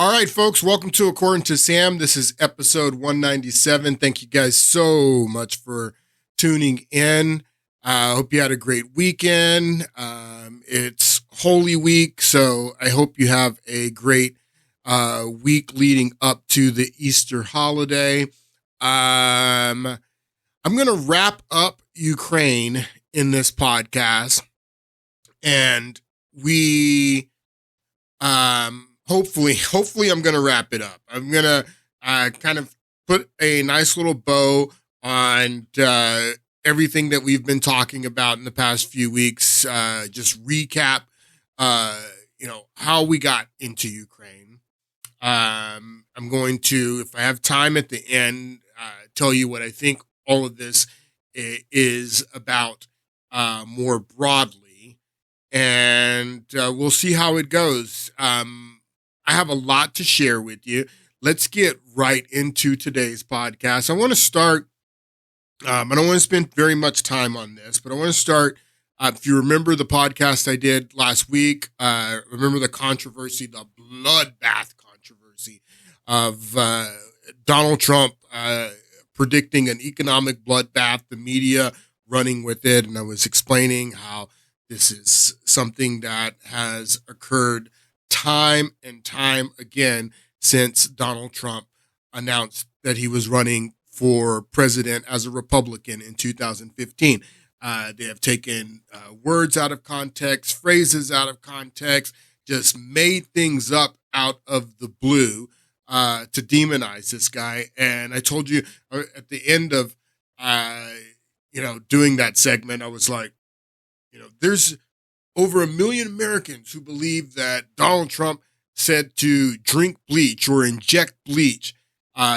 All right, folks, welcome to According to Sam. This is episode 197. Thank you guys so much for tuning in. I hope you had a great weekend. It's Holy Week, so I hope you have a great week leading up to the Easter holiday. I'm going to wrap up Ukraine in this podcast, and we hopefully I'm going to wrap it up. I'm going to kind of put a nice little bow on everything that we've been talking about in the past few weeks. Just recap, how we got into Ukraine. I'm going to, if I have time at the end, tell you what I think all of this is about more broadly, and we'll see how it goes. I have a lot to share with you. Let's get right into today's podcast. I want to start, I don't want to spend very much time on this, but I want to start, if you remember the podcast I did last week, remember the controversy, the bloodbath controversy of Donald Trump predicting an economic bloodbath, the media running with it, and I was explaining how this is something that has occurred time and time again since Donald Trump announced that he was running for president as a Republican in 2015. They have taken words out of context, phrases out of context, just made things up out of the blue to demonize this guy. And I told you at the end of, doing that segment, I was like, there's over 1 million Americans who believe that Donald Trump said to drink bleach or inject bleach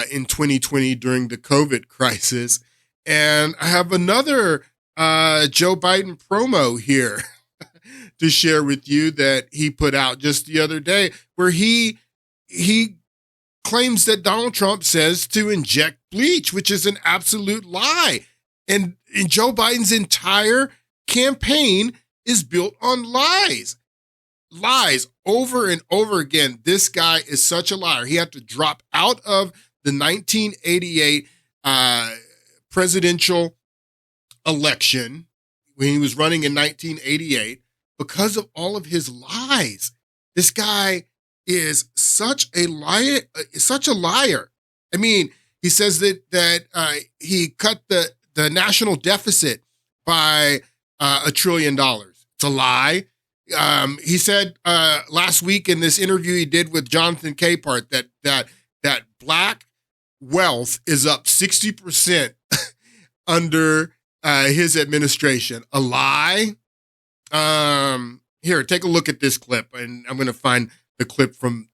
in 2020 during the COVID crisis. And I have another Joe Biden promo here to share with you that he put out just the other day, where he claims that Donald Trump says to inject bleach, which is an absolute lie. And Joe Biden's entire campaign is built on lies over and over again. This guy is such a liar. He had to drop out of the 1988 presidential election when he was running in 1988 because of all of his lies. This guy is such a liar. I mean, he says that he cut the national deficit by $1 trillion. It's a lie. He said last week in this interview he did with Jonathan Capehart that black wealth is up 60% under his administration. A lie. Here, take a look at this clip, and I'm going to find the clip from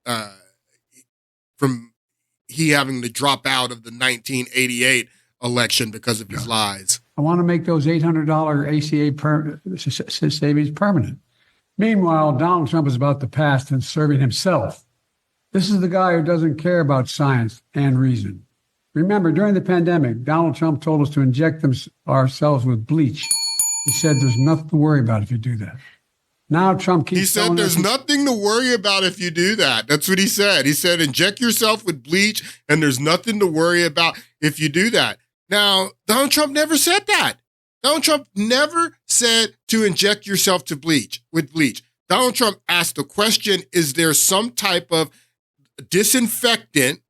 he having to drop out of the 1988 election because of his lies. I want to make those $800 ACA savings permanent. Meanwhile, Donald Trump is about the past and serving himself. This is the guy who doesn't care about science and reason. Remember, during the pandemic, Donald Trump told us to inject ourselves with bleach. He said there's nothing to worry about if you do that. Now Trump keeps saying there's nothing to worry about if you do that. That's what he said. He said inject yourself with bleach and there's nothing to worry about if you do that. Now, Donald Trump never said that. Donald Trump never said to inject yourself with bleach. Donald Trump asked the question, is there some type of disinfectant,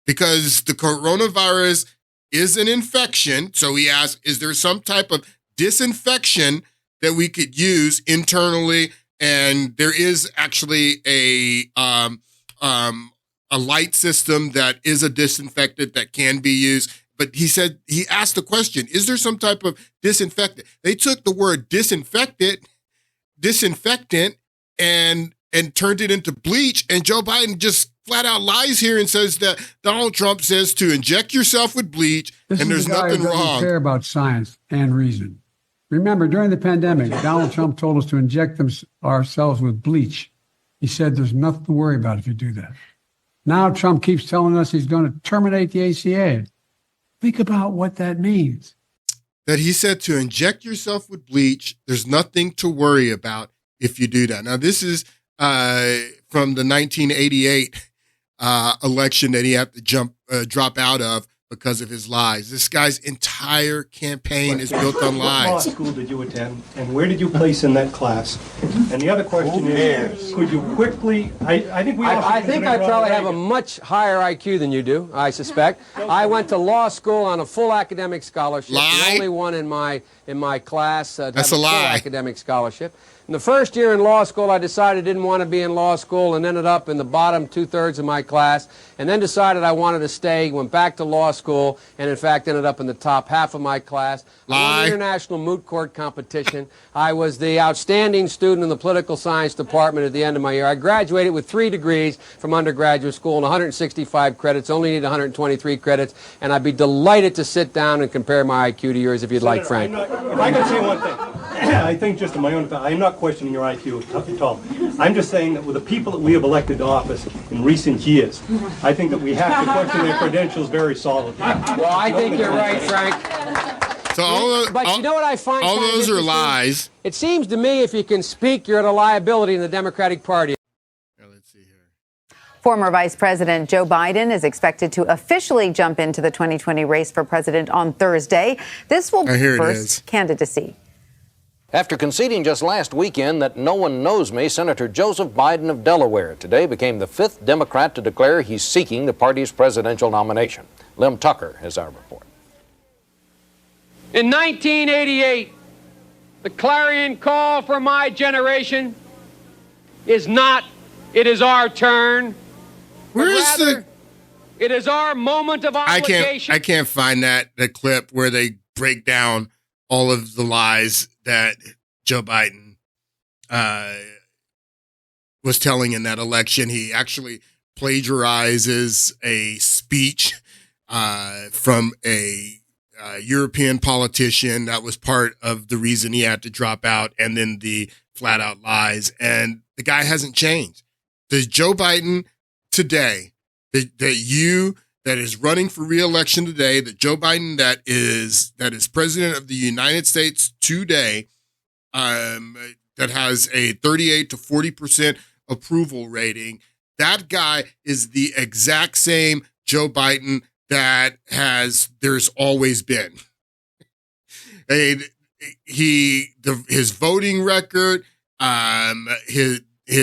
because the coronavirus is an infection. So he asked, is there some type of disinfection that we could use internally? And there is actually a light system that is a disinfectant that can be used. But he asked the question, is there some type of disinfectant? They took the word disinfectant and turned it into bleach. And Joe Biden just flat out lies here and says that Donald Trump says to inject yourself with bleach and there's nothing wrong. Doesn't care about science and reason. Remember, during the pandemic, Donald Trump told us to inject ourselves with bleach. He said there's nothing to worry about if you do that. Now Trump keeps telling us he's going to terminate the ACA. Think about what that means. That he said to inject yourself with bleach, there's nothing to worry about if you do that. Now, this is from the 1988 election that he had to drop out of because of his lies. This guy's entire campaign is built on lies. What law school did you attend, and where did you place in that class? And the other question is, could you quickly, I think I probably have a much higher IQ than you do, I suspect. I went to law school on a full academic scholarship. Lie. The only one in my class to have a That's a full lie. academic scholarship. In the first year in law school, I decided I didn't want to be in law school and ended up in the bottom 2/3 of my class, and then decided I wanted to stay, went back to law school, and in fact ended up in the top half of my class. I won the international moot court competition. I was the outstanding student in the political science department at the end of my year. I graduated with 3 degrees from undergraduate school and 165 credits, only need 123 credits, and I'd be delighted to sit down and compare my IQ to yours if you'd like, Frank. If I could say one thing, I think just in my own opinion, I'm not questioning your IQ at all. I'm just saying that with the people that we have elected to office in recent years, I think that we have to question their credentials very solidly. Well, I think you're right, Frank. So But you know what I find? all kind of those are interesting? lies. It seems to me if you can speak, you're at a liability in the Democratic Party. Let's see here. Former Vice President Joe Biden is expected to officially jump into the 2020 race for president on Thursday. This will be his first candidacy. After conceding just last weekend that no one knows me, Senator Joseph Biden of Delaware today became the 5th Democrat to declare he's seeking the party's presidential nomination. Lim Tucker has our report. In 1988, the clarion call for my generation is not, "It is our turn." Where is the? It is our moment of obligation. I can't find the clip where they break down all of the lies that Joe Biden was telling in that election. He actually plagiarizes a speech from a European politician that was part of the reason he had to drop out, and then the flat out lies. And the guy hasn't changed. The Joe Biden today that is running for re-election today, the Joe Biden that is president of the United States today, that has a 38 to 40% approval rating. That guy is the exact same Joe Biden that there's always been. His voting record,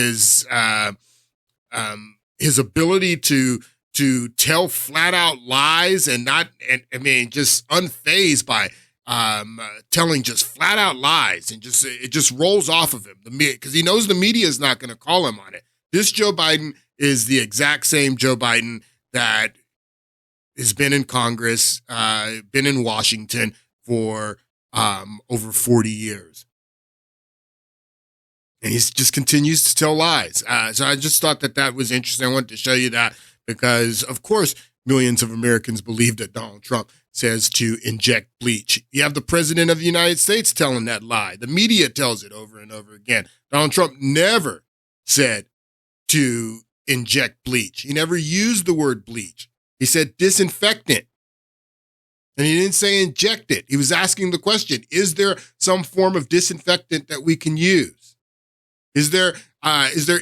his ability to tell flat out lies and just unfazed by telling just flat out lies, and it just rolls off of him. Because he knows the media is not going to call him on it. This Joe Biden is the exact same Joe Biden that has been in Congress, been in Washington for over 40 years. And he just continues to tell lies. So I just thought that was interesting. I wanted to show you that because, of course, millions of Americans believe that Donald Trump says to inject bleach. You have the president of the United States telling that lie. The media tells it over and over again. Donald Trump never said to inject bleach. He never used the word bleach. He said disinfectant. And he didn't say inject it. He was asking the question, is there some form of disinfectant that we can use? Is there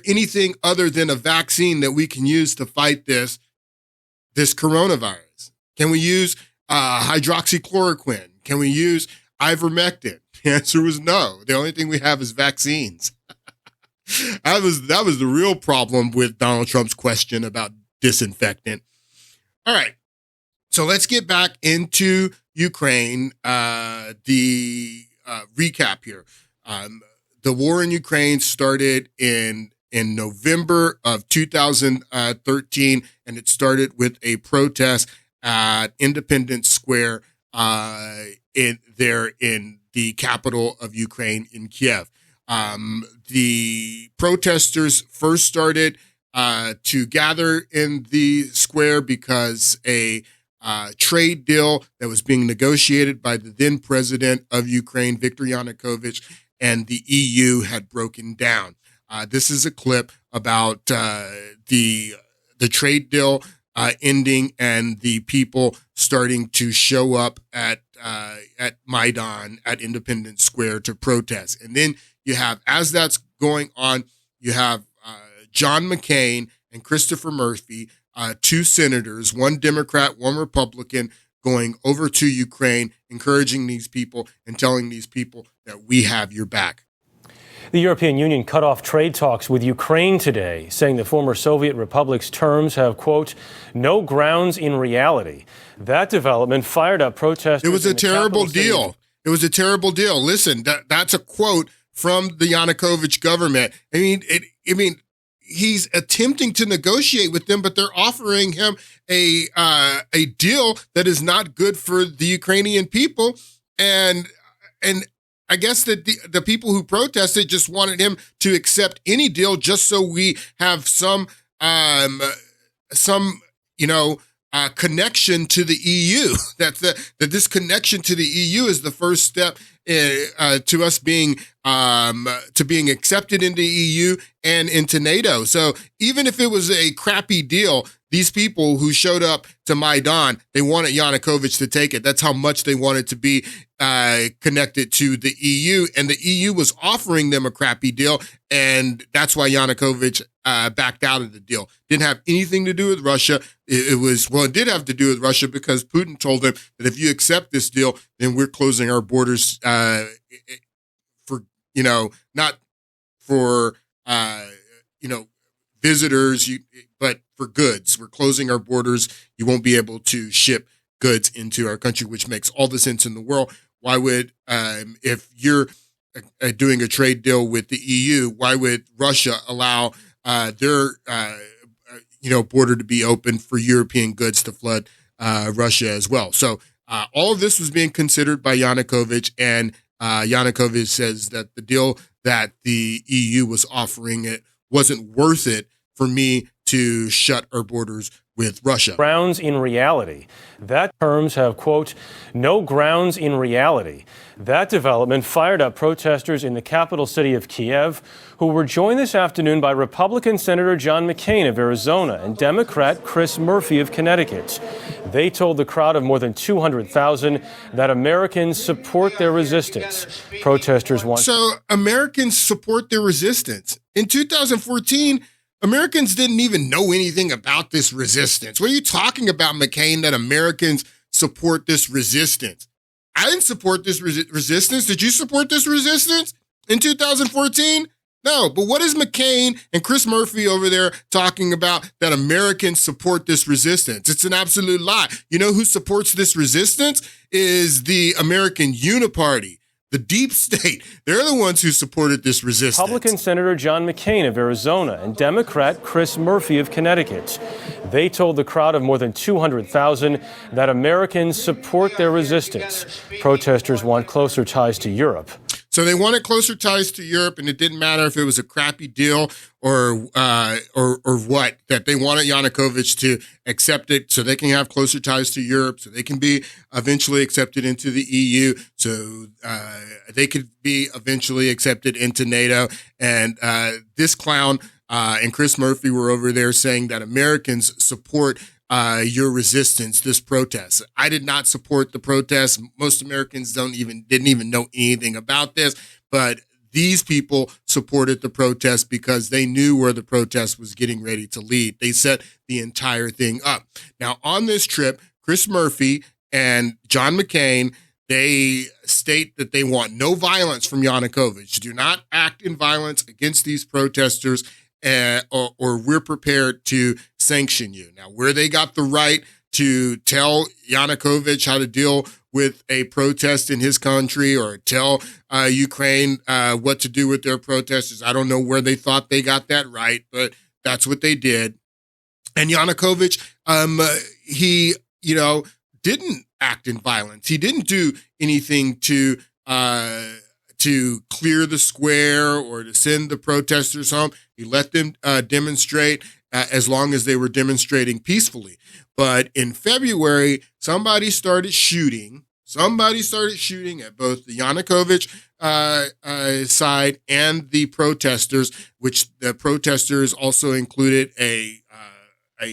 anything other than a vaccine that we can use to fight this coronavirus? Can we use hydroxychloroquine? Can we use ivermectin? The answer was no. The only thing we have is vaccines. That was the real problem with Donald Trump's question about disinfectant. All right. So let's get back into Ukraine. The recap here. The war in Ukraine started in November of 2013, and it started with a protest at Independence Square in the capital of Ukraine, in Kiev. The protesters first started to gather in the square because a trade deal that was being negotiated by the then president of Ukraine, Viktor Yanukovych, and the EU had broken down. This is a clip about the trade deal ending and the people starting to show up at Maidan, at Independence Square, to protest. And then you have, as that's going on, you have John McCain and Christopher Murphy two senators, one Democrat, one Republican, going over to Ukraine, encouraging these people and telling these people that we have your back. The European Union cut off trade talks with Ukraine today, saying the former Soviet republic's terms have, quote, no grounds in reality. That development fired up protesters. It was a terrible deal. It was a terrible deal. Listen, that's a quote from the Yanukovych government. I mean, he's attempting to negotiate with them, but they're offering him a deal that is not good for the Ukrainian people. And I guess that the people who protested just wanted him to accept any deal just so we have some connection to the EU. That this connection to the EU is the first step to us being accepted into the EU and into NATO. So even if it was a crappy deal, these people who showed up to Maidan, they wanted Yanukovych to take it. That's how much they wanted to be connected to the EU. And the EU was offering them a crappy deal. And that's why Yanukovych backed out of the deal. Didn't have anything to do with Russia. It did have to do with Russia because Putin told them that if you accept this deal, then we're closing our borders for, not for, visitors, but for goods. We're closing our borders. You won't be able to ship goods into our country, which makes all the sense in the world. Why would, if you're doing a trade deal with the EU, why would Russia allow their, border to be open for European goods to flood Russia as well? So all of this was being considered by Yanukovych, and Yanukovych says that the deal that the EU was offering it wasn't worth it for me to shut our borders with Russia. Grounds in reality. That terms have, quote, no grounds in reality. That development fired up protesters in the capital city of Kiev, who were joined this afternoon by Republican Senator John McCain of Arizona and Democrat Chris Murphy of Connecticut. They told the crowd of more than 200,000 that Americans support their resistance. Protesters want... So Americans support their resistance. In 2014, Americans didn't even know anything about this resistance. What are you talking about, McCain, that Americans support this resistance? I didn't support this resistance. Did you support this resistance in 2014? No, but what is McCain and Chris Murphy over there talking about that Americans support this resistance? It's an absolute lie. You know who supports this resistance is the American Uniparty. The deep state, they're the ones who supported this resistance. Republican Senator John McCain of Arizona and Democrat Chris Murphy of Connecticut. They told the crowd of more than 200,000 that Americans support their resistance. Protesters want closer ties to Europe. So they wanted closer ties to Europe, and it didn't matter if it was a crappy deal or what, that they wanted Yanukovych to accept it so they can have closer ties to Europe, so they can be eventually accepted into the EU, so they could be eventually accepted into NATO. And this clown and Chris Murphy were over there saying that Americans support your resistance, this protest. I did not support the protest. Most Americans didn't even know anything about this, but these people supported the protest because they knew where the protest was getting ready to lead. They set the entire thing up. Now, on this trip, Chris Murphy and John McCain, they state that they want no violence from Yanukovych. Do not act in violence against these protesters, or we're prepared to sanction you. Now, where they got the right to tell Yanukovych how to deal with a protest in his country or tell Ukraine what to do with their protesters, I don't know where they thought they got that right, but that's what they did. And Yanukovych, he, didn't act in violence. He didn't do anything to clear the square or to send the protesters home. He let them demonstrate as long as they were demonstrating peacefully. But in February, somebody started shooting at both the Yanukovych side and the protesters, which the protesters also included a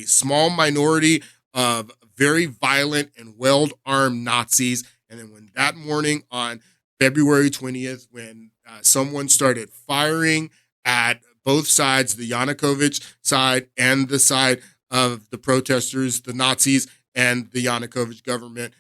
small minority of very violent and well-armed Nazis. And then when that morning on February 20th, when someone started firing at both sides, the Yanukovych side and the side of the protesters, the Nazis, and the Yanukovych government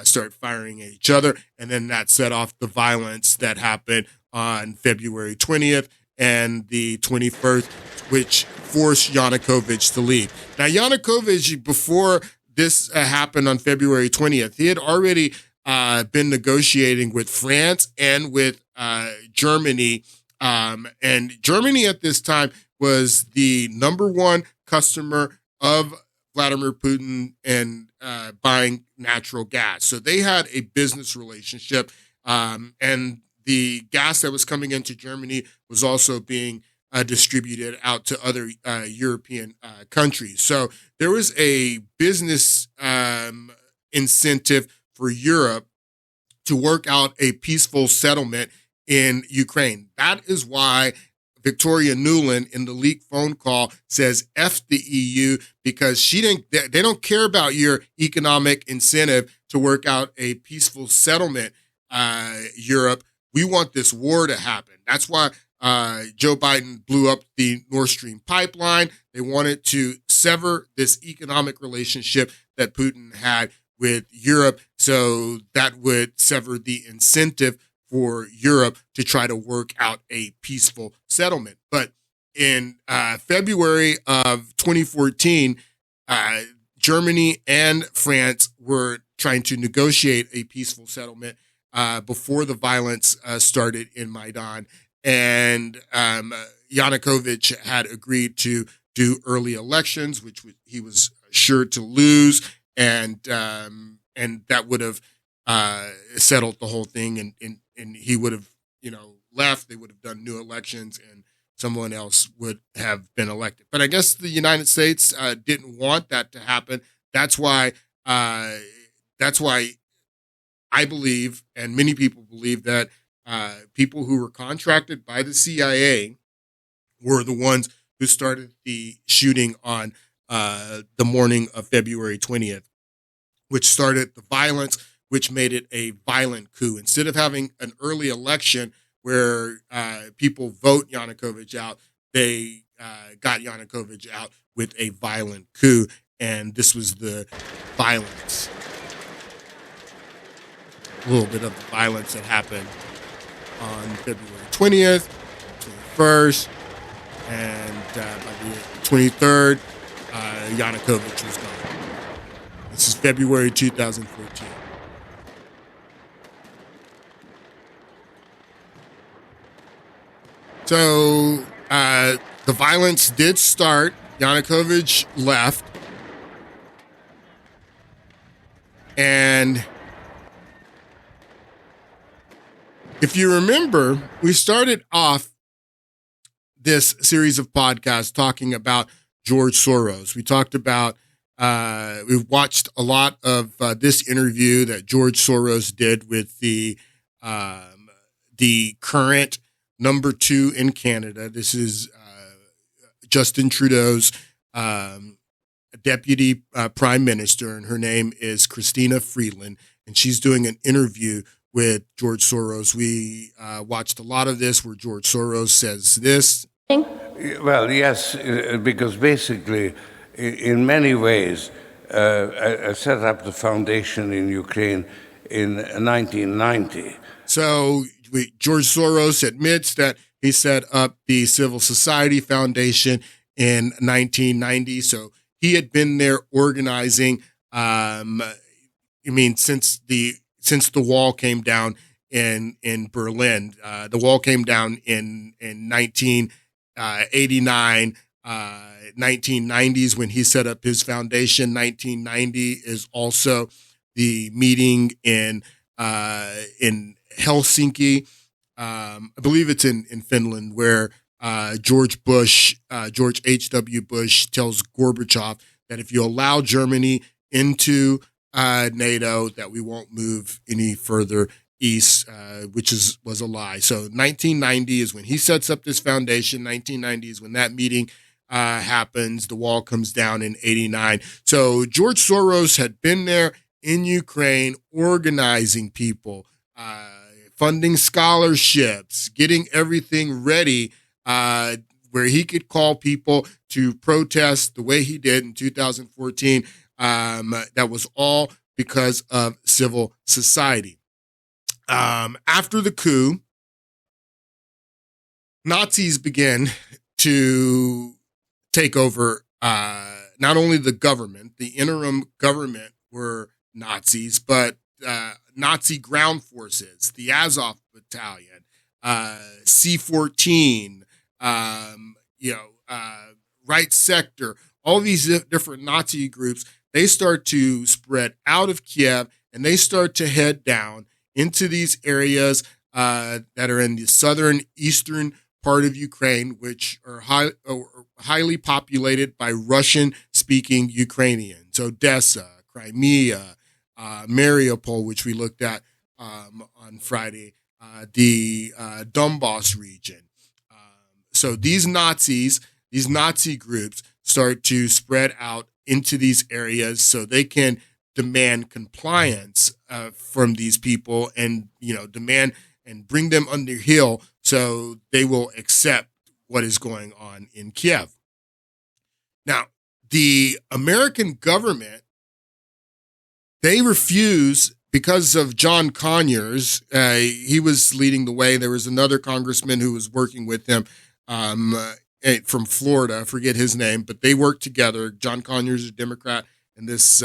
start firing at each other. And then that set off the violence that happened on February 20th and the 21st, which forced Yanukovych to leave. Now, Yanukovych, before this happened on February 20th, he had already been negotiating with France and with Germany. And Germany at this time was the number one customer of Vladimir Putin and buying natural gas. So they had a business relationship. And the gas that was coming into Germany was also being distributed out to other European countries. So there was a business incentive for Europe to work out a peaceful settlement in Ukraine. That is why Victoria Nuland in the leaked phone call says F the EU, because they don't care about your economic incentive to work out a peaceful settlement, Europe. We want this war to happen. That's why Joe Biden blew up the Nord Stream pipeline. They wanted to sever this economic relationship that Putin had with Europe, so that would sever the incentive for Europe to try to work out a peaceful settlement. But in February of 2014, Germany and France were trying to negotiate a peaceful settlement before the violence started in Maidan. And Yanukovych had agreed to do early elections, which he was sure to lose, and that would have settled the whole thing, and he would have, left. They would have done new elections, and someone else would have been elected. But I guess the United States didn't want that to happen. That's why I believe, and many people believe, that people who were contracted by the CIA were the ones who started the shooting on the morning of February 20th, which started the violence, which made it a violent coup. Instead of having an early election where people vote Yanukovych out, they got Yanukovych out with a violent coup, and this was the violence. A little bit of the violence that happened on February 20th, 21st, and by the 23rd, Yanukovych was gone. This is February 2014. So the violence did start. Yanukovych left. And if you remember, we started off this series of podcasts talking about George Soros. We talked about, we've watched a lot of this interview that George Soros did with the current number 2 in Canada. This is Justin Trudeau's deputy prime minister, and her name is Christina Freeland, and she's doing an interview with George Soros. We watched a lot of this where George Soros says this. Well, yes, because basically, in many ways, I set up the foundation in Ukraine in 1990. So George Soros admits that he set up the Civil Society Foundation in 1990. So he had been there organizing, since the wall came down in Berlin. The wall came down in 1989, 1990s when he set up his foundation. 1990 is also the meeting in Helsinki. I believe it's in Finland, where George H.W. Bush tells Gorbachev that if you allow Germany into NATO, that we won't move any further east, which was a lie. So 1990 is when he sets up this foundation. 1990 is when that meeting happens. The wall comes down in 89. So George Soros had been there in Ukraine, organizing people, funding scholarships, getting everything ready, where he could call people to protest the way he did in 2014. That was all because of civil society. After the coup, Nazis began to take over not only the government, the interim government were Nazis, but Nazi ground forces, the Azov Battalion, C-14, Right Sector, all these different Nazi groups, they start to spread out of Kiev and they start to head down into these areas that are in the southern eastern part of Ukraine, which are highly populated by Russian-speaking Ukrainians. Odessa, Crimea, Mariupol, which we looked at on Friday, the Donbass region. So these Nazi groups start to spread out into these areas so they can demand compliance from these people and, demand and bring them under heel so they will accept what is going on in Kiev. Now, the American government, they refuse, because of John Conyers, he was leading the way. There was another congressman who was working with him from Florida, I forget his name, but they worked together. John Conyers is a Democrat, and this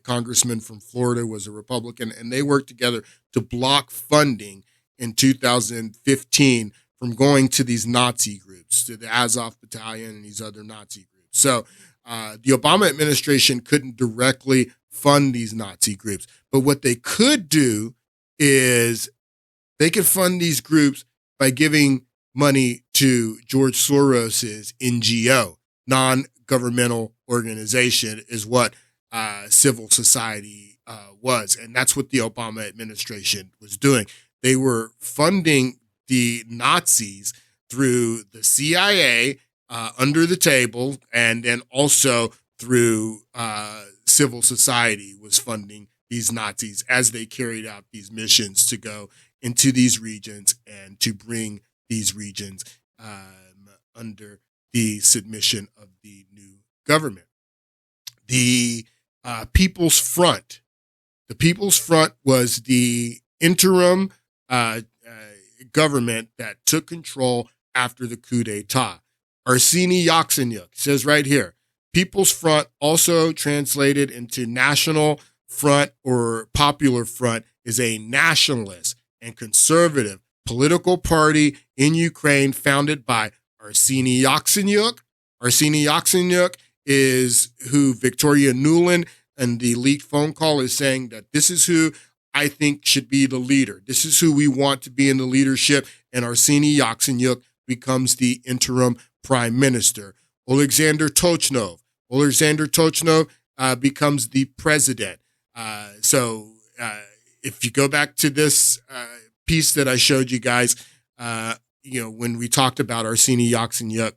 congressman from Florida was a Republican, and they worked together to block funding in 2015 from going to these Nazi groups, to the Azov Battalion and these other Nazi groups. So the Obama administration couldn't directly fund these Nazi groups. But what they could do is they could fund these groups by giving money to George Soros's NGO, non-governmental organization, is what civil society was. And that's what the Obama administration was doing. They were funding the Nazis through the CIA under the table, and then also through civil society was funding these Nazis as they carried out these missions to go into these regions and to bring these regions under the submission of the new government. The People's Front. The People's Front was the interim government that took control after the coup d'etat. Arseniy Yatsenyuk says right here, People's Front, also translated into National Front or Popular Front, is a nationalist and conservative political party in Ukraine founded by Arseniy Yatsenyuk. Arseniy Yatsenyuk is who Victoria Nuland and the leaked phone call is saying that this is who I think should be the leader. This is who we want to be in the leadership. And Arseniy Yatsenyuk becomes the interim prime minister. Alexander Tochnov becomes the president. So if you go back to this piece that I showed you guys, when we talked about Arseniy Yatsenyuk,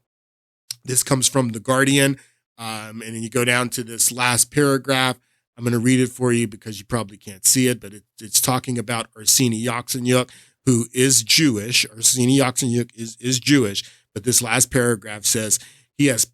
this comes from The Guardian. And then you go down to this last paragraph. I'm going to read it for you because you probably can't see it, but it's talking about Arseniy Yatsenyuk, who is Jewish. Arseniy Yatsenyuk is Jewish, but this last paragraph says he has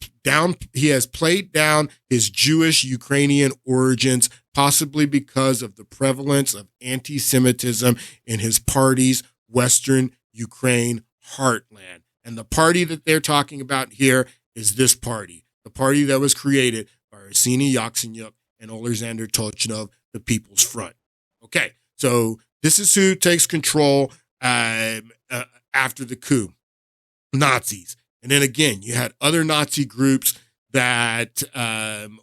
played down his Jewish Ukrainian origins, possibly because of the prevalence of anti-Semitism in his party's Western Ukraine heartland. And the party that they're talking about here is this party, the party that was created by Arseniy Yatsenyuk and Alexander Tochnov, the People's Front. Okay, so this is who takes control after the coup, Nazis. And then again, you had other Nazi groups that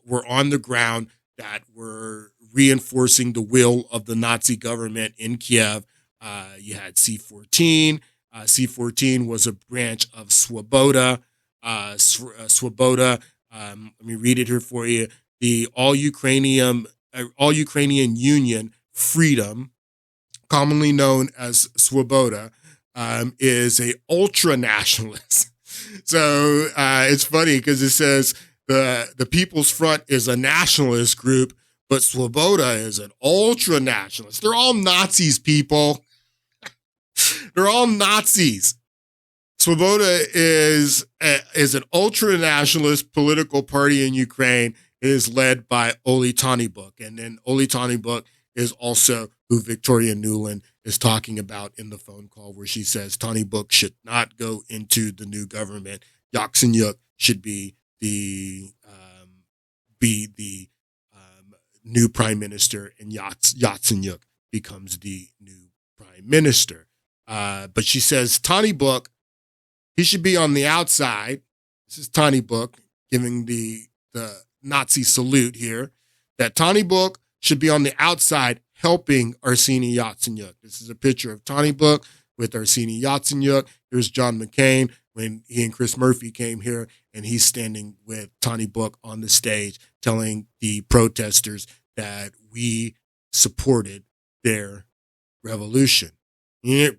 were on the ground that were reinforcing the will of the Nazi government in Kiev. You had C-14. C-14 was a branch of Swoboda. Swoboda, let me read it here for you. The All-Ukrainian Union Freedom, commonly known as Swoboda, is a ultra-nationalist. So it's funny because it says the People's Front is a nationalist group, but Swoboda is an ultra-nationalist. They're all Nazis, people. They're all Nazis. Svoboda is an ultra-nationalist political party in Ukraine. It is led by Oli Tonnybuk. And then Oli Tonnybuk is also who Victoria Nuland is talking about in the phone call, where she says Tonnybuk should not go into the new government. Yatsenyuk should be the new prime minister, and Yatsenyuk becomes the new prime minister. But she says Tonnybuk, he should be on the outside. This is Tonnybuk giving the Nazi salute here, that Tonnybuk should be on the outside helping Arseniy Yatsenyuk. This is a picture of Tonnybuk with Arseniy Yatsenyuk. Here's John McCain when he and Chris Murphy came here, and he's standing with Tonnybuk on the stage telling the protesters that we supported their revolution.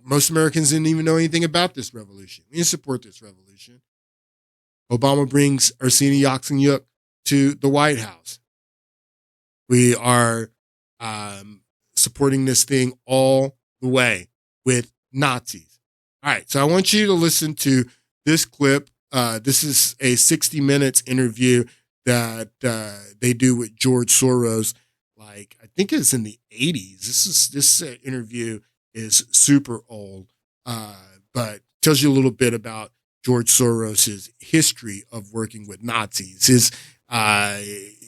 Most Americans didn't even know anything about this revolution. We didn't support this revolution. Obama brings Arseniy Yatsenyuk to the White House. We are supporting this thing all the way with Nazis. All right, so I want you to listen to this clip. This is a 60 Minutes interview that they do with George Soros. Like, I think it's in the 80s. This interview is super old, but tells you a little bit about George Soros's history of working with Nazis. His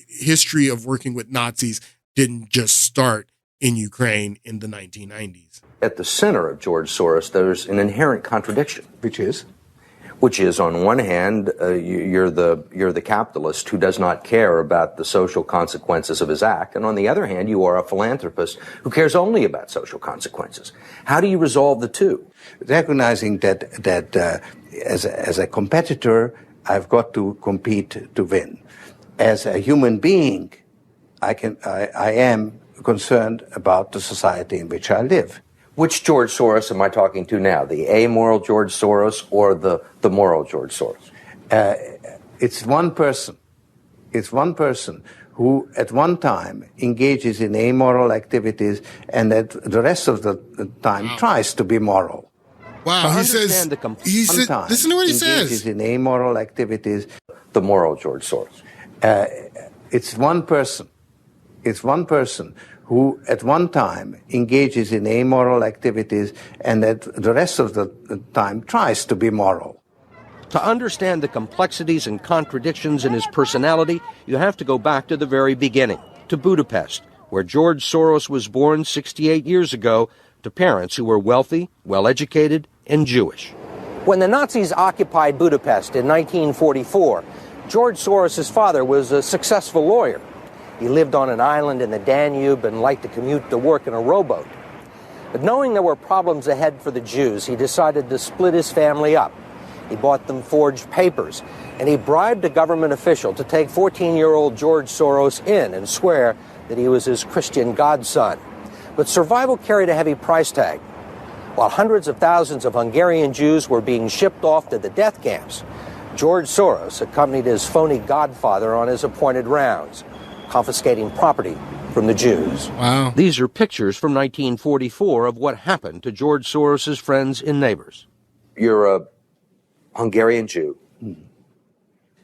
history of working with Nazis didn't just start in Ukraine in the 1990s. At the center of George Soros, there's an inherent contradiction. Which is? Which is, on one hand, you're the capitalist who does not care about the social consequences of his act, and on the other hand, you are a philanthropist who cares only about social consequences. How do you resolve the two? Recognizing that as a competitor, I've got to compete to win. As a human being, I am concerned about the society in which I live. Which George Soros am I talking to now? The amoral George Soros or the moral George Soros? It's one person. It's one person who at one time engages in amoral activities and at the rest of the time tries to be moral. Wow, he says, listen to what he says. Engages in amoral activities. The moral George Soros. It's one person. It's one person who at one time engages in amoral activities and at the rest of the time tries to be moral. To understand the complexities and contradictions in his personality, you have to go back to the very beginning, to Budapest, where George Soros was born 68 years ago to parents who were wealthy, well-educated, and Jewish. When the Nazis occupied Budapest in 1944, George Soros' father was a successful lawyer. He lived on an island in the Danube and liked to commute to work in a rowboat. But knowing there were problems ahead for the Jews, he decided to split his family up. He bought them forged papers, and he bribed a government official to take 14-year-old George Soros in and swear that he was his Christian godson. But survival carried a heavy price tag. While hundreds of thousands of Hungarian Jews were being shipped off to the death camps, George Soros accompanied his phony godfather on his appointed rounds, confiscating property from the Jews. Wow. These are pictures from 1944 of what happened to George Soros' friends and neighbors. You're a Hungarian Jew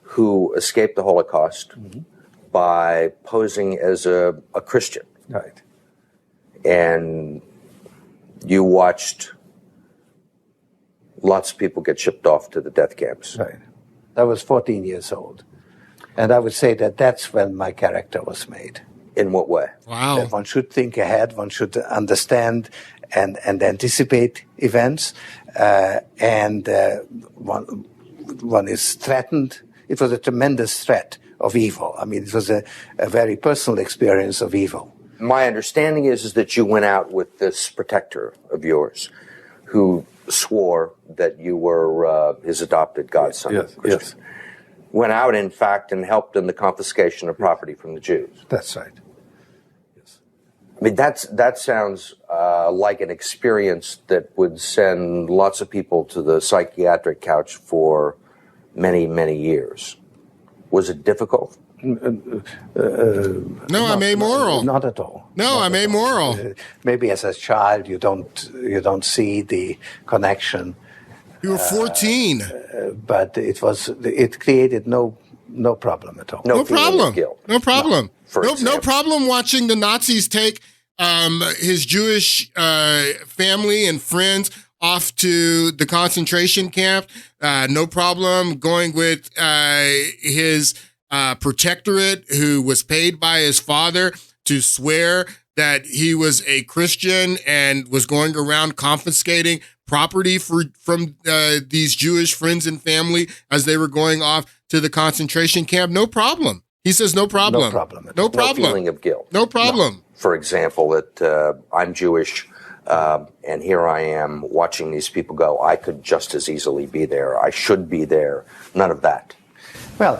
who escaped the Holocaust by posing as a Christian. Right. And you watched lots of people get shipped off to the death camps. Right. I was 14 years old. And I would say that that's when my character was made. In what way? Wow. That one should think ahead, one should understand and anticipate events, and one is threatened. It was a tremendous threat of evil. I mean, it was a very personal experience of evil. My understanding is that you went out with this protector of yours who swore that you were his adopted godson. Yes, yes. Went out, in fact, and helped in the confiscation of property from the Jews. That's right. Yes. I mean, that sounds like an experience that would send lots of people to the psychiatric couch for many, many years. Was it difficult? No, I'm amoral. Not at all. No, I'm amoral. Maybe as a child you don't see the connection. You were 14. But it created no problem at all. No problem. No problem. No problem watching the Nazis take his Jewish family and friends off to the concentration camp. No problem going with his protectorate, who was paid by his father to swear that he was a Christian and was going around confiscating property from these Jewish friends and family as they were going off to the concentration camp. No problem. He says no problem. No problem. No feeling of guilt. No problem. No. For example, that I'm Jewish, and here I am watching these people go. I could just as easily be there. I should be there. None of that. Well,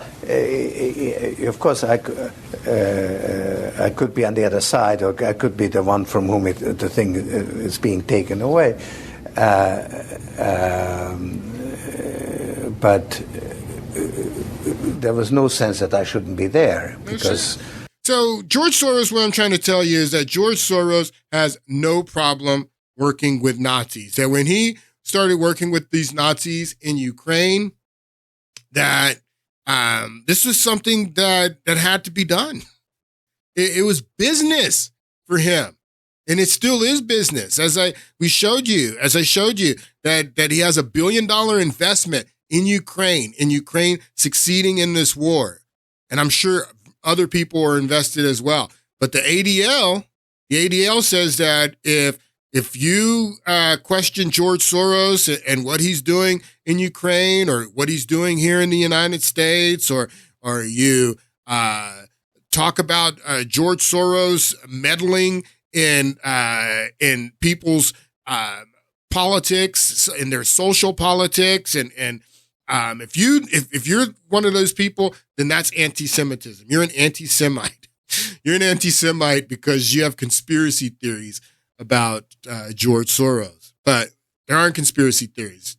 of course, I could be on the other side, or I could be the one from whom the thing is being taken away. But there was no sense that I shouldn't be there because. So George Soros, what I'm trying to tell you is that George Soros has no problem working with Nazis. That when he started working with these Nazis in Ukraine, that this was something that had to be done. It was business for him, and it still is business. As I showed you that he has $1 billion investment in Ukraine succeeding in this war, and I'm sure other people are invested as well. But the ADL says that if you question George Soros and what he's doing in Ukraine or what he's doing here in the United States, or you talk about George Soros meddling in people's politics, in their social politics, and if you're one of those people, then that's anti-Semitism. You're an anti-Semite. You're an anti-Semite because you have conspiracy theories about George Soros. But there aren't conspiracy theories.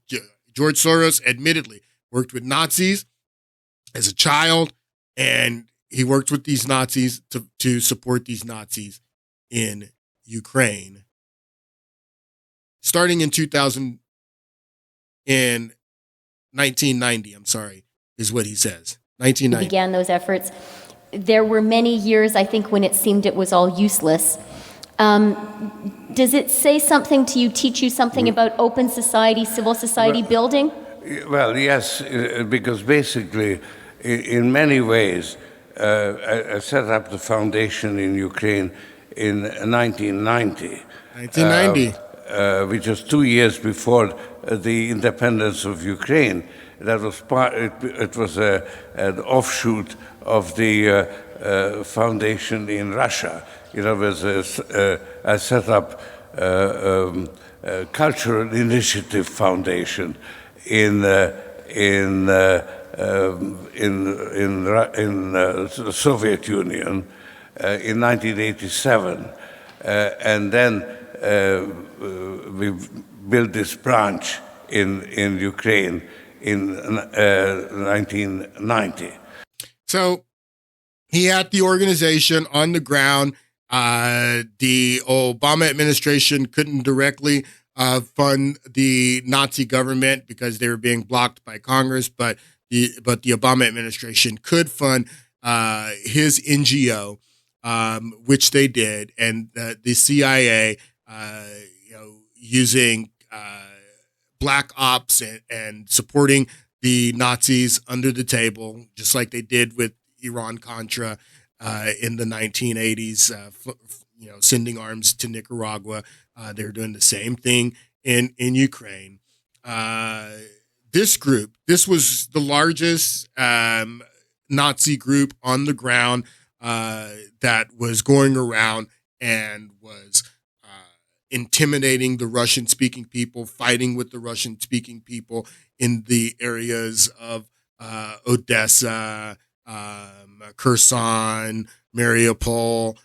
George Soros admittedly worked with Nazis as a child, and he worked with these Nazis to support these Nazis in Ukraine. Starting in 1990, is what he says. 1990. He began those efforts. There were many years, I think, when it seemed it was all useless. Does it say something to you, teach you something about open society, civil society building? Well, yes, because basically, in many ways, I set up the foundation in Ukraine in 1990. 1990. Which was 2 years before the independence of Ukraine. That was it was an offshoot of the foundation in Russia. I set up a cultural initiative foundation in the Soviet Union in 1987, and then we built this branch in Ukraine in 1990. So he had the organization on the ground. The Obama administration couldn't directly fund the Nazi government because they were being blocked by Congress, but the Obama administration could fund his NGO, which they did, and the CIA, using black ops and supporting the Nazis under the table, just like they did with Iran-Contra in the 1980s, sending arms to Nicaragua. They're doing the same thing in Ukraine. This was the largest Nazi group on the ground that was going around and was intimidating the Russian-speaking people, fighting with the Russian-speaking people in the areas of Odessa, Kherson, Mariupol,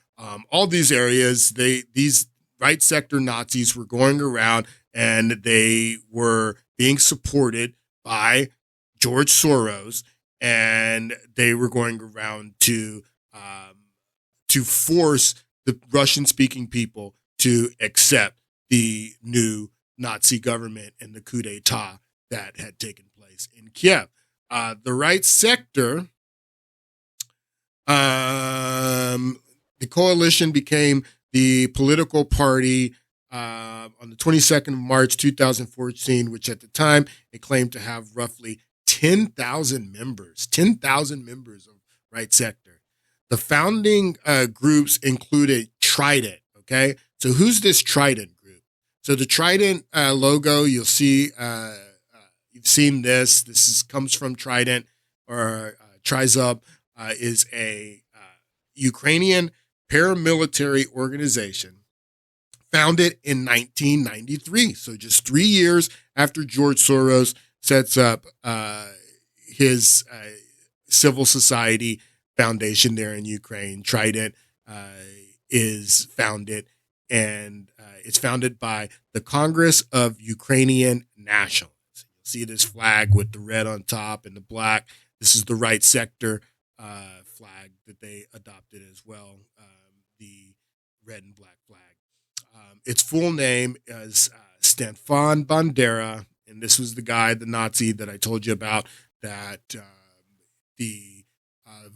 all these areas. These right sector Nazis were going around, and they were being supported by George Soros, and they were going around to force the Russian-speaking people to accept the new Nazi government and the coup d'etat that had taken place in Kiev. The right sector, the coalition became the political party on the 22nd of March, 2014, which at the time it claimed to have roughly 10,000 members, 10,000 members of right sector. The founding groups included Trident, okay? So who's this Trident group? So the Trident logo, you'll see, you've seen this. This comes from Trident, or Trizub, is a Ukrainian paramilitary organization founded in 1993. So just 3 years after George Soros sets up his civil society foundation there in Ukraine, Trident is founded, and it's founded by the Congress of Ukrainian Nationalists. You'll see this flag with the red on top and the black. This is the right sector flag that they adopted as well, the red and black flag. Its full name is Stefan Bandera, and this was the guy, the Nazi that I told you about, that the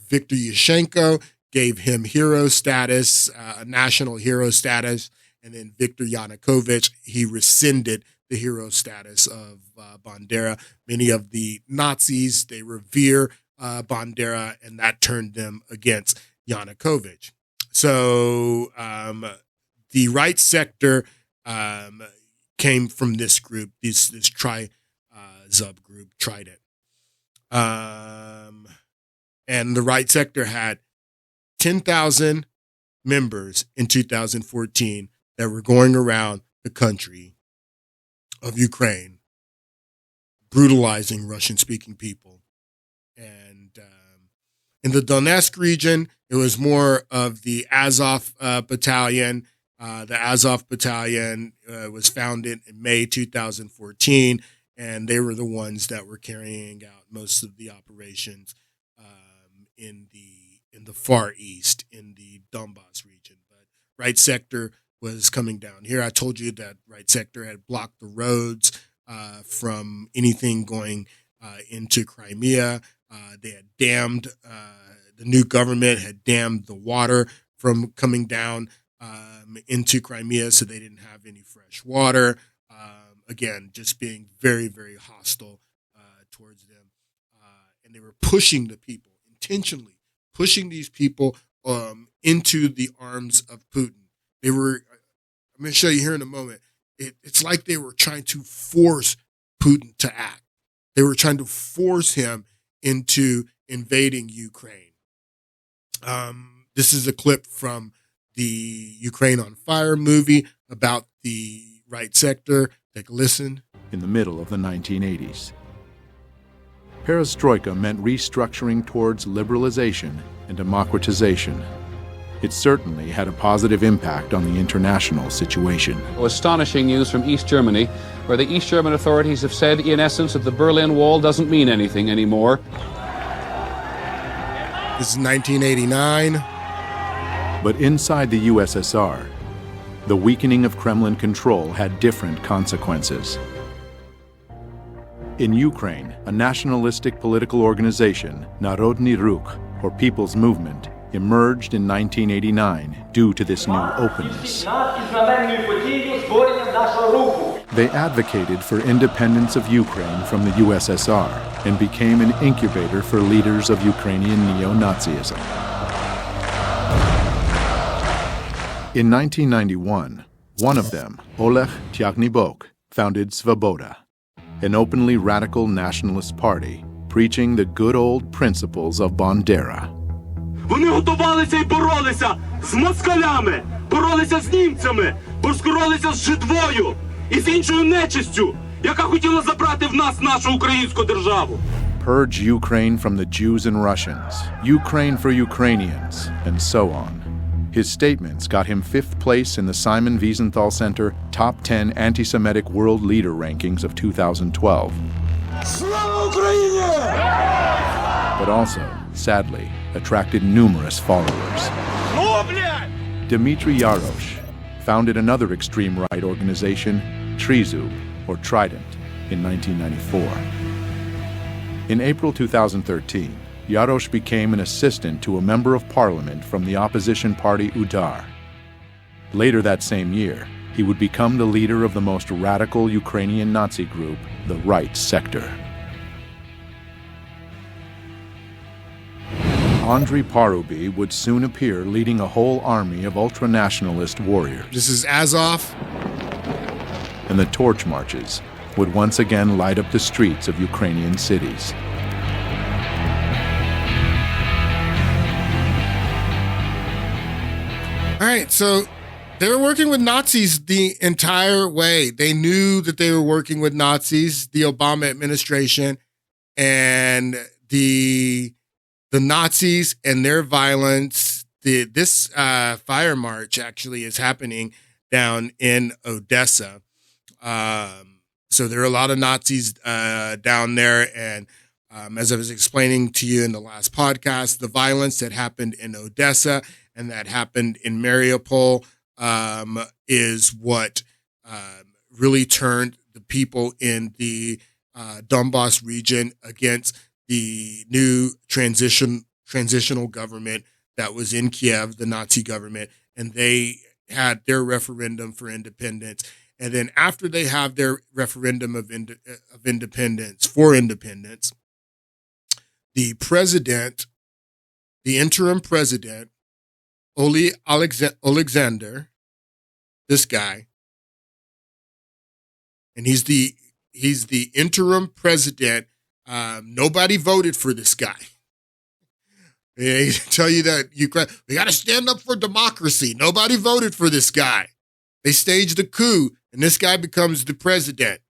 Viktor Yushchenko gave him hero status, national hero status, and then Viktor Yanukovych, he rescinded the hero status of Bandera. Many of the Nazis, they revere Bandera, and that turned them against Yanukovych. So the right sector came from this group, this Trizub group, Trident. And the right sector had 10,000 members in 2014 that were going around the country of Ukraine, brutalizing Russian-speaking people. And in the Donetsk region, it was more of the Azov battalion. The Azov battalion was founded in May 2014, and they were the ones that were carrying out most of the operations in the Far East, in the Donbass region. But right sector was coming down here. I told you that right sector had blocked the roads from anything going into Crimea. They had dammed, the new government had dammed the water from coming down into Crimea, so they didn't have any fresh water. Again, just being very, very hostile towards them. And they were pushing the people, intentionally pushing these people into the arms of Putin. They were, I'm going to show you here in a moment, it's like they were trying to force Putin to act. They were trying to force him into invading Ukraine. This is a clip from the Ukraine on Fire movie about the right sector. Take a listen. In the middle of the 1980s, perestroika meant restructuring towards liberalization and democratization. It certainly had a positive impact on the international situation. Astonishing news from East Germany, where the East German authorities have said, in essence, that the Berlin Wall doesn't mean anything anymore. This is 1989. But inside the USSR, the weakening of Kremlin control had different consequences. In Ukraine, a nationalistic political organization, Narodny Ruch, or People's Movement, emerged in 1989 due to this new openness. They advocated for independence of Ukraine from the USSR and became an incubator for leaders of Ukrainian neo-Nazism. In 1991, one of them, Oleg Tyagnybok, founded Svoboda, an openly radical nationalist party preaching the good old principles of Bandera. Вони готувалися і боролися з москалями, боролися з німцями, боролися з жидвою і з іншою нечистю, яка хотіла забрати в нас нашу українську державу. Purge Ukraine from the Jews and Russians, Ukraine for Ukrainians, and so on. His statements got him 5th place in the Simon Wiesenthal Center Top 10 Anti-Semitic World Leader Rankings of 2012. But also, sadly, attracted numerous followers. Dmitry Yarosh founded another extreme right organization, Trizub, or Trident. in 1994. In April 2013, Jarosz became an assistant to a member of parliament from the opposition party Udar. Later that same year, he would become the leader of the most radical Ukrainian Nazi group, the Right Sector. Andrei Parubi would soon appear leading a whole army of ultranationalist warriors. This is Azov. And the torch marches would once again light up the streets of Ukrainian cities. All right, so they were working with Nazis the entire way. They knew that they were working with Nazis, the Obama administration, and the Nazis and their violence. This fire march actually is happening down in Odessa. So there are a lot of Nazis down there. And as I was explaining to you in the last podcast, the violence that happened in Odessa and that happened in Mariupol is what really turned the people in the Donbass region against the new transitional government that was in Kiev, the Nazi government, and they had their referendum for independence. And then after they have their referendum of independence, the president, the interim president, Oli Alexander, this guy, and he's the interim president. Nobody voted for this guy. They tell you that we got to stand up for democracy. Nobody voted for this guy. They staged a coup, and this guy becomes the president.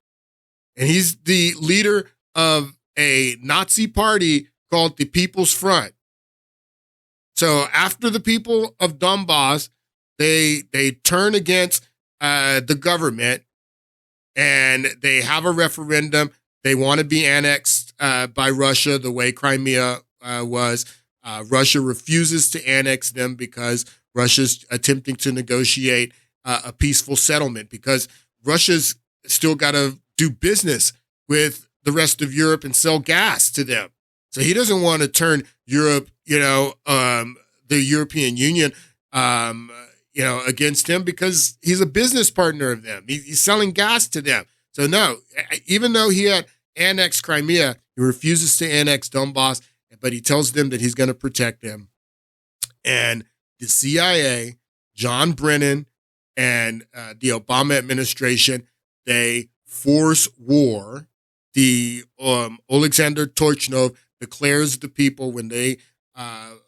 And he's the leader of a Nazi party called the People's Front. So after the people of Donbass, they turn against the government, and they have a referendum. They want to be annexed by Russia the way Crimea was. Russia refuses to annex them because Russia's attempting to negotiate a peaceful settlement, because Russia's still got to do business with the rest of Europe and sell gas to them. So he doesn't want to turn Europe, the European Union, against him, because he's a business partner of them. He's selling gas to them. So no, even though he had annexed Crimea, he refuses to annex Donbass, but he tells them that he's going to protect them. And the CIA, John Brennan, and the Obama administration, they force war. The Alexander Turchinov declares the people, when they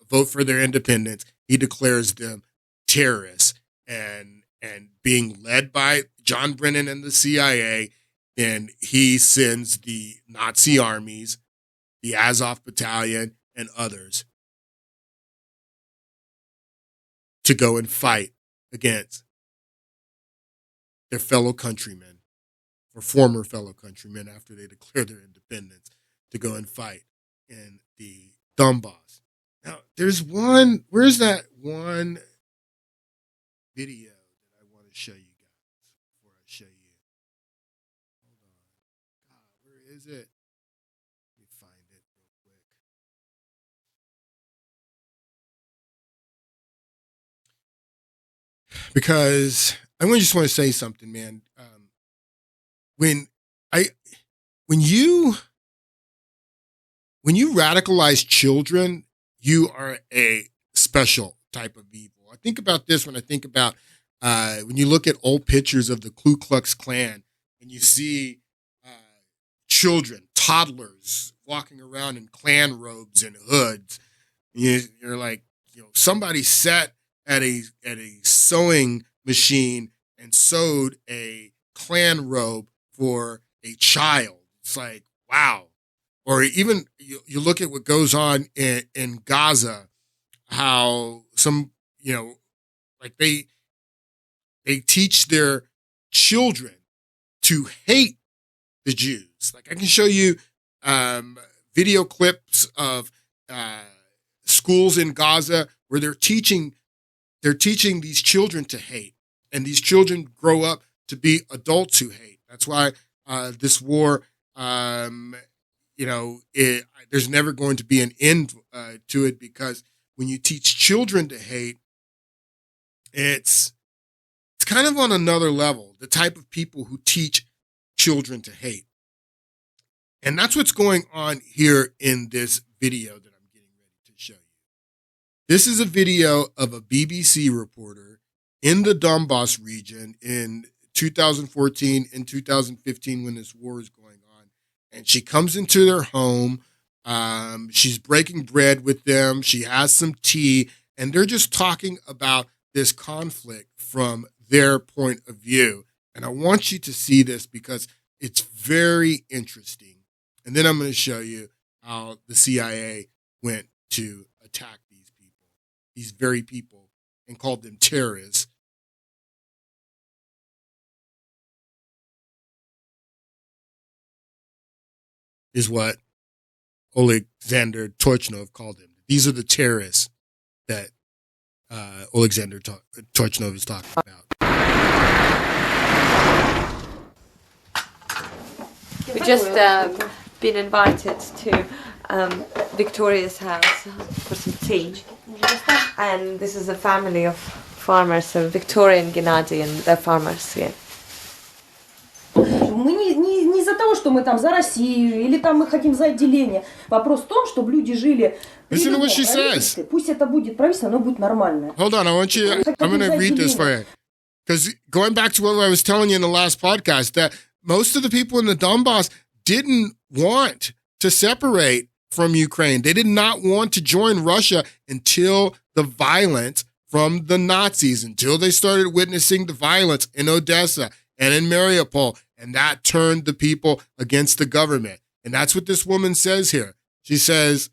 vote for their independence, he declares them terrorists. And being led by John Brennan and the CIA, then he sends the Nazi armies, the Azov Battalion, and others to go and fight against their fellow countrymen, or former fellow countrymen, after they declare their independence, to go and fight in the Donbass. Now, where's that one video that I want to show you guys before I show you? Hold on. Where is it? Let me find it real quick. Because I just want to say something, man. When you radicalize children, you are a special type of evil. I think about this when I think about when you look at old pictures of the Ku Klux Klan, and you see children, toddlers, walking around in Klan robes and hoods. You're like, somebody sat at a sewing machine and sewed a Klan robe for a child. It's like, wow. Or even you look at what goes on in Gaza, how some, they teach their children to hate the Jews. Like, I can show you video clips of schools in Gaza where they're teaching these children to hate, and these children grow up to be adults who hate. That's why this war, there's never going to be an end to it, because when you teach children to hate, it's kind of on another level, the type of people who teach children to hate. And that's what's going on here in this video that I'm getting ready to show you. This is a video of a BBC reporter in the Donbass region in 2014 and 2015 when this war is going on. And she comes into their home. She's breaking bread with them. She has some tea, and they're just talking about this conflict from their point of view. And I want you to see this because it's very interesting. And then I'm going to show you how the CIA went to attack these people, these very people, and called them terrorists. Is what Alexander Turchnov called them. These are the terrorists that Alexander Turchnov is talking about. We just been invited to Victoria's house for some tea. And this is a family of farmers, so Victoria and Gennady, and they're farmers here. Мы не из-за того, что мы там за Россию или там мы хотим за отделение. Вопрос в том, чтобы люди жили. Listen to what she says. Пусть это будет правительство, оно будет нормальное. Hold on, I'm going to read this for you. Because going back to what I was telling you in the last podcast, that most of the people in the Donbass didn't want to separate from Ukraine. They did not want to join Russia until the violence from the Nazis, until they started witnessing the violence in Odessa and in Mariupol. And that turned the people against the government. And that's what this woman says here. She says,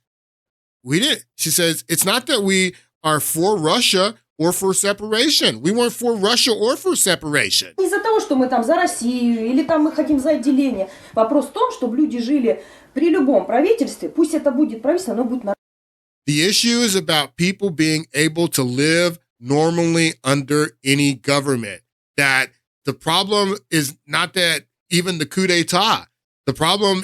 she says, it's not that we are for Russia or for separation. We weren't for Russia or for separation. Не из-за того, что мы там за Россию или там мы хотим за отделение. Вопрос в том, чтобы люди жили при любом правительстве. Пусть это будет правительство, оно будет нормально. The issue is about people being able to live normally under any government. That the problem is not that even the coup d'etat. The problem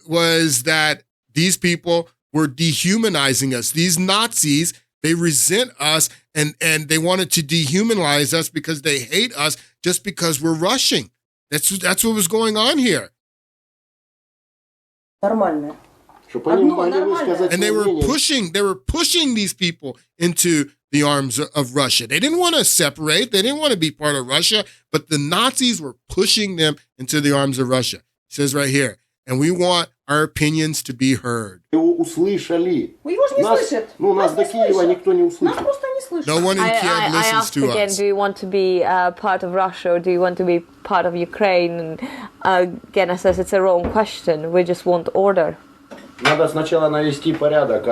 was that these people were dehumanizing us. These Nazis, they resent us and they wanted to dehumanize us because they hate us just because we're Russian. That's what was going on here. Нормально. And they were pushing these people into the arms of Russia. They didn't want to separate. They didn't want to be part of Russia, but the Nazis were pushing them into the arms of Russia. It says right here, and we want our opinions to be heard. Его же не слышат. Нас до Киева никто не услышит. Нас просто не слышат. No one in Kiev listens to again, us. do you want to be part of Russia or do you want to be part of Ukraine? And Genna says it's a wrong question. We just want order. Надо сначала навести порядок.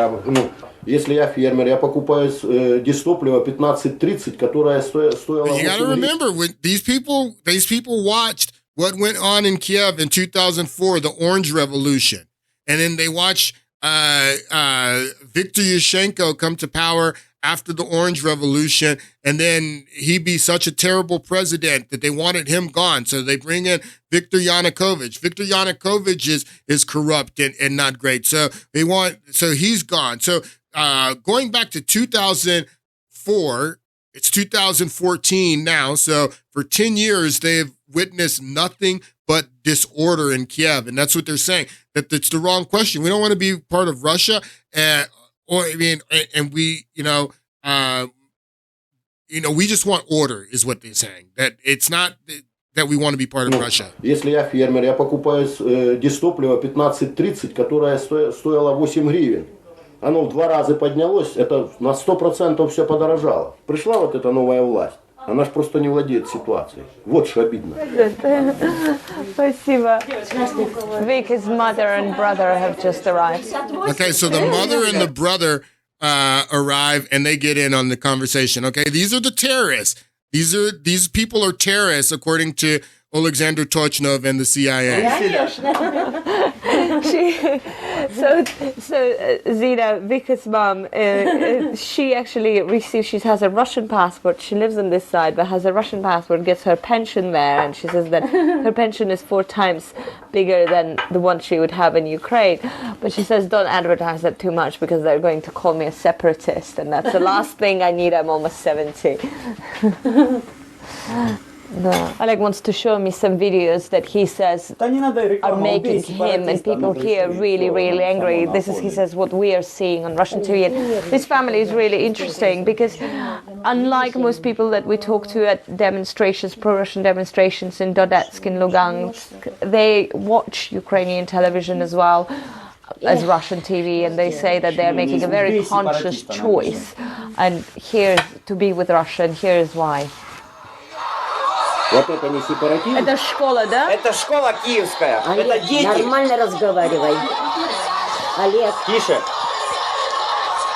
Если я фермер, я покупаю дистопливо 15-30, которое стоило... You got to remember, when these people watched what went on in Kiev in 2004, the Orange Revolution. And then they watched Viktor Yushchenko come to power after the Orange Revolution, and then he be such a terrible president that they wanted him gone. So they bring in Viktor Yanukovych. Viktor Yanukovych is corrupt and not great. So he's gone. So going back to 2004, it's 2014 now. So for 10 years, they've witnessed nothing but disorder in Kiev. And that's what they're saying, that it's the wrong question. We don't want to be part of Russia. We just want order, is what they're saying. That it's not that we want to be part of Russia. Если я фермер, я покупаю дистопливо 15-30, которое стоило 8 гривен. Оно в 2 раза поднялось, это на 100% все подорожало. Пришла вот эта новая власть. Она же просто не владеет ситуацией. Вот что обидно. Спасибо. Vic's mother and brother have just arrived. Okay, so the mother and the brother arrive and they get in on the conversation. Okay, these are the terrorists. These people are terrorists according to Alexander Turchnov and the CIA. Zina, Vika's mom, she actually she has a Russian passport. She lives on this side, but has a Russian passport, gets her pension there, and she says that her pension is 4 times bigger than the one she would have in Ukraine. But she says, don't advertise that too much because they're going to call me a separatist, and that's the last thing I need. I'm almost 70. No. Oleg wants to show me some videos that he says are making him and people here really, really angry. This is, he says, what we are seeing on Russian TV. And this family is really interesting because unlike most people that we talk to at demonstrations, pro-Russian demonstrations in Donetsk and Lugansk, they watch Ukrainian television as well as Russian TV, and they say that they're making a very conscious choice. And here to be with Russia, and here is why. Вот это не сепаратизм? Это школа, да? Это школа киевская. Это дети. Нормально разговаривай. Олег. Тише.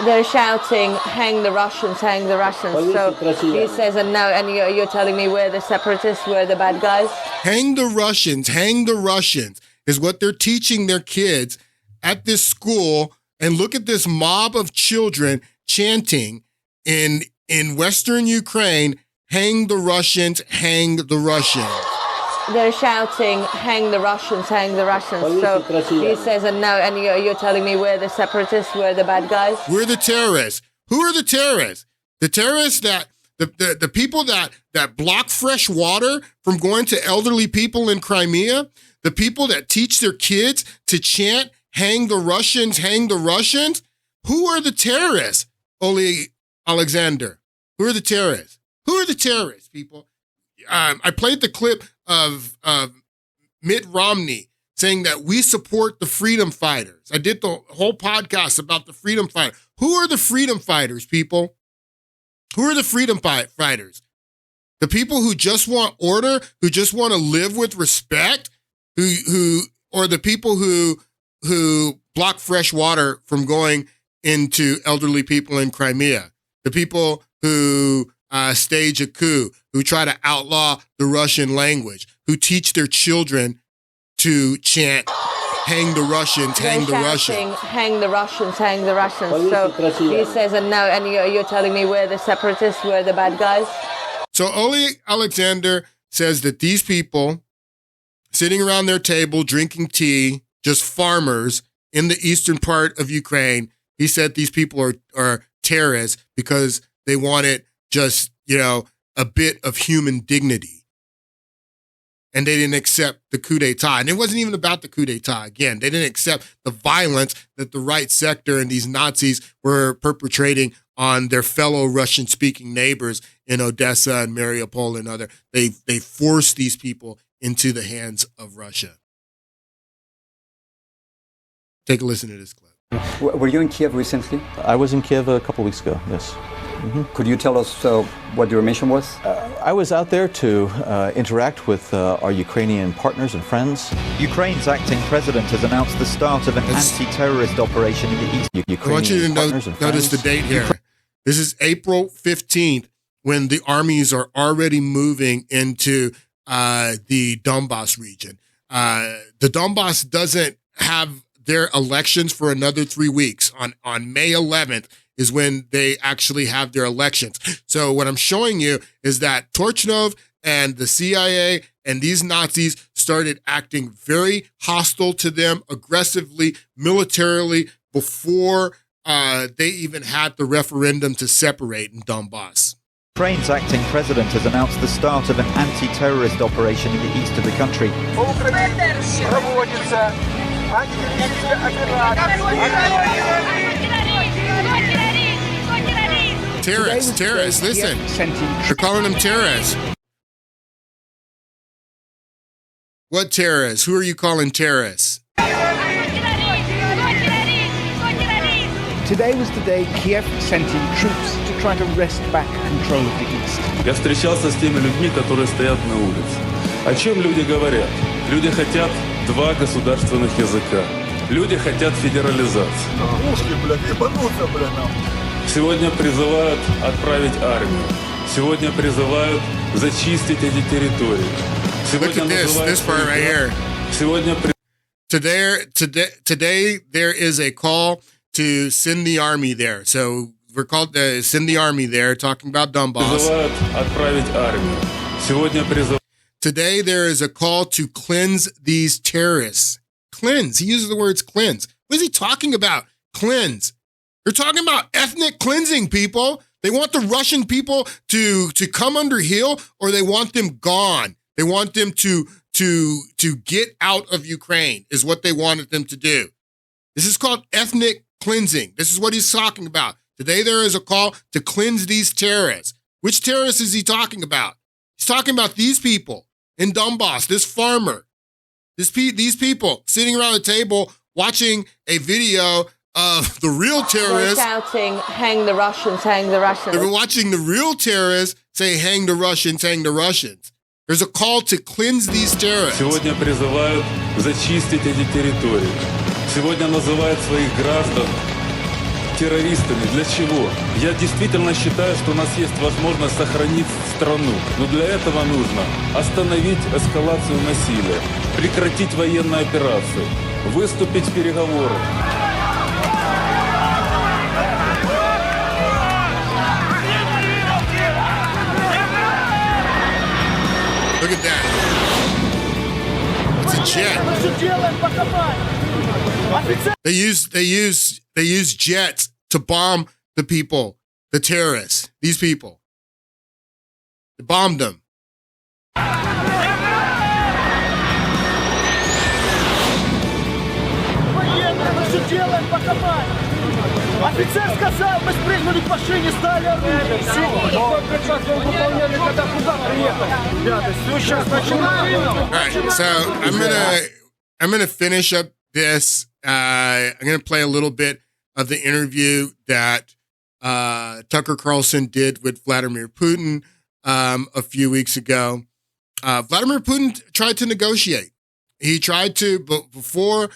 They're shouting, hang the Russians, hang the Russians. So he says, and now, and you're telling me we're the separatists, we're the bad guys? Hang the Russians is what they're teaching their kids at this school. And look at this mob of children chanting in Western Ukraine, hang the Russians, hang the Russians. They're shouting, hang the Russians, hang the Russians. So he says, and now, and you're telling me we're the separatists, we're the bad guys? We're the terrorists. Who are the terrorists? The terrorists that, the people that block fresh water from going to elderly people in Crimea? The people that teach their kids to chant, hang the Russians, hang the Russians? Who are the terrorists, Ole Alexander? Who are the terrorists? Who are the terrorists, people? I played the clip of Mitt Romney saying that we support the freedom fighters. I did the whole podcast about the freedom fighters. Who are the freedom fighters, people? Who are the freedom fighters? The people who just want order, who just want to live with respect, or the people who block fresh water from going into elderly people in Crimea? The people who stage a coup, who try to outlaw the Russian language, who teach their children to chant, hang the Russians, hang the Russians. Hang the Russians, hang the Russians. So he says, and now, and you're telling me we're the separatists, we're the bad guys? So Ole Alexander says that these people sitting around their table, drinking tea, just farmers in the eastern part of Ukraine, he said these people are terrorists because they wanted just, a bit of human dignity. And they didn't accept the coup d'etat. And it wasn't even about the coup d'etat. Again, they didn't accept the violence that the right sector and these Nazis were perpetrating on their fellow Russian-speaking neighbors in Odessa and Mariupol and other. They forced these people into the hands of Russia. Take a listen to this clip. Were you in Kiev recently? I was in Kiev a couple weeks ago, yes. Mm-hmm. Could you tell us what your mission was? I was out there to interact with our Ukrainian partners and friends. Ukraine's acting president has announced the start of an anti-terrorist operation in the east. I want you to notice the date here. This is April 15th, when the armies are already moving into the Donbass region. The Donbass doesn't have their elections for another 3 weeks. On May 11th is when they actually have their elections. So what I'm showing you is that Turchinov and the CIA and these Nazis started acting very hostile to them, aggressively, militarily, before they even had the referendum to separate in Donbass. Ukraine's acting president has announced the start of an anti-terrorist operation in the east of the country. Terrorists, listen. They're calling them terrorists. What terrorists? Who are you calling terrorists? Today was the day Kiev sent in troops to try to wrest back control of the east. Я встречался с теми людьми, которые стоят на улице. О чем люди говорят? Люди хотят 2 государственных языка. Люди хотят федерализации. Сегодня призывают отправить армию. Сегодня призывают зачистить эти территории. Сегодня Look at this part right here. Today there is a call to send the army there. So we're called to send the army there, talking about Donbass. Today there is a call to cleanse these terrorists. Cleanse. He uses the words cleanse. What is he talking about? Cleanse. They're talking about ethnic cleansing, people. They want the Russian people to come under heel, or they want them gone. They want them to get out of Ukraine is what they wanted them to do. This is called ethnic cleansing. This is what he's talking about. Today there is a call to cleanse these terrorists. Which terrorists is he talking about? He's talking about these people in Donbass, this farmer, these people sitting around the table watching a video of the real terrorists. They're shouting, hang the Russians, hang the Russians. They're watching the real terrorists say, hang the Russians, hang the Russians. There's a call to cleanse these terrorists. Сегодня призывают зачистить эти территории. Сегодня называют своих граждан террористами. Для чего? Я действительно считаю, что у нас есть возможность сохранить страну. Но для этого нужно остановить эскалацию насилия, прекратить военные операции, выступить в переговоры. Look at that. It's a jet. They use jets to bomb the people, the terrorists, these people. They bombed them. Офицер сказал, мы спрыгнули к машине, стали оружие. Все. Alright, so I'm gonna finish up this. I'm gonna play a little bit of the interview that Tucker Carlson did with Vladimir Putin a few weeks ago. Vladimir Putin tried to negotiate. He tried to, but before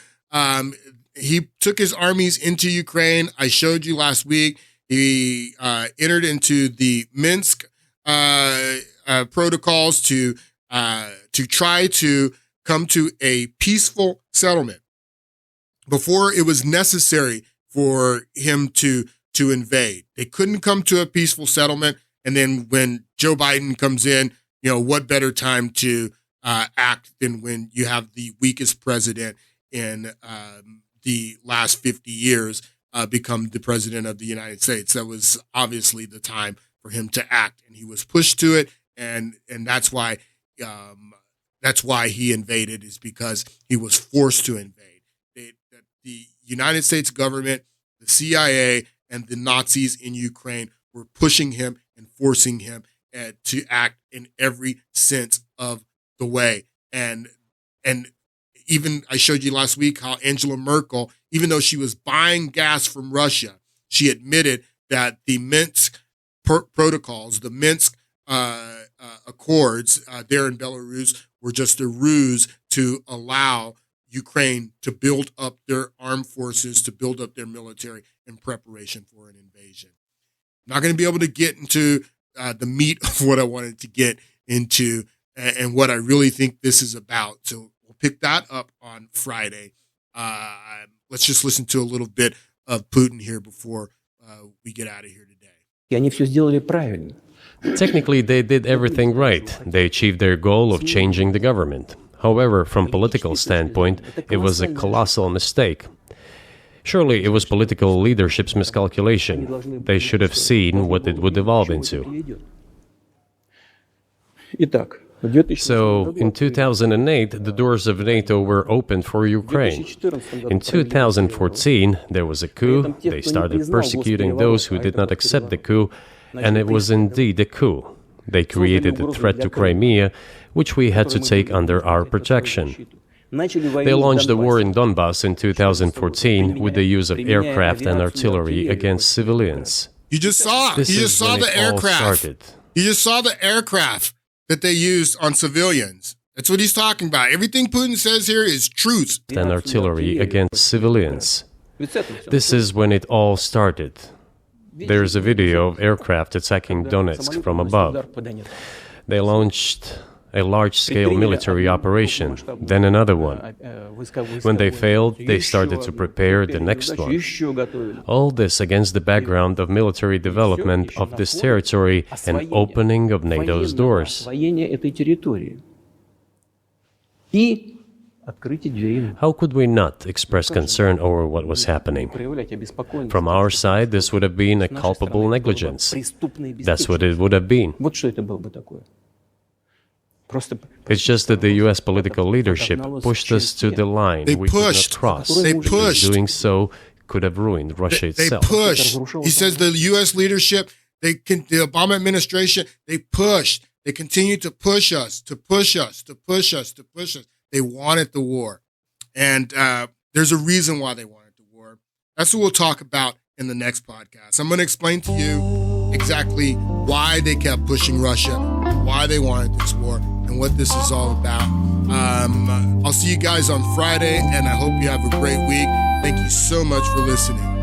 he took his armies into Ukraine. I showed you last week. He entered into the Minsk protocols to try to come to a peaceful settlement. Before it was necessary for him to invade, they couldn't come to a peaceful settlement. And then when Joe Biden comes in, you know, what better time to act than when you have the weakest president in the last 50 years become the president of the United States. That was obviously the time for him to act, and he was pushed to it, and that's why he invaded, is because he was forced to invade. The United States government, the CIA, and the Nazis in Ukraine were pushing him and forcing him to act in every sense of the way. And even I showed you last week how Angela Merkel, even though she was buying gas from Russia, she admitted that the Minsk protocols, the Minsk Accords there in Belarus were just a ruse to allow Ukraine to build up their armed forces, to build up their military in preparation for an invasion. I'm not going to be able to get into the meat of what I wanted to get into and what I really think this is about. So we'll pick that up on Friday. Let's just listen to a little bit of Putin here before we get out of here today. Technically, they did everything right. They achieved their goal of changing the government. However, from a political standpoint, it was a colossal mistake. Surely it was political leadership's miscalculation. They should have seen what it would evolve into. So, in 2008, the doors of NATO were opened for Ukraine. In 2014, there was a coup. They started persecuting those who did not accept the coup, and it was indeed a coup. They created a threat to Crimea, which we had to take under our protection. They launched the war in Donbass in 2014 with the use of aircraft and artillery against civilians. You just saw the aircraft. You just saw the aircraft that they used on civilians. That's what he's talking about. Everything Putin says here is truth. And artillery against civilians. This is when it all started. There's a video of aircraft attacking Donetsk from above. They launched a large-scale military operation, then another one. When they failed, they started to prepare the next one. All this against the background of military development of this territory and opening of NATO's doors. How could we not express concern over what was happening? From our side, this would have been a culpable negligence. That's what it would have been. It's just that the U.S. political leadership pushed us to the line we could not cross. They pushed. Doing so could have ruined Russia itself. They pushed. He says the U.S. leadership, the Obama administration, they pushed. They continued to push us, to push us, to push us, to push us. They wanted the war. And there's a reason why they wanted the war. That's what we'll talk about in the next podcast. I'm going to explain to you exactly why they kept pushing Russia, why they wanted this war, and what this is all about. I'll see you guys on Friday, and I hope you have a great week. Thank you so much for listening.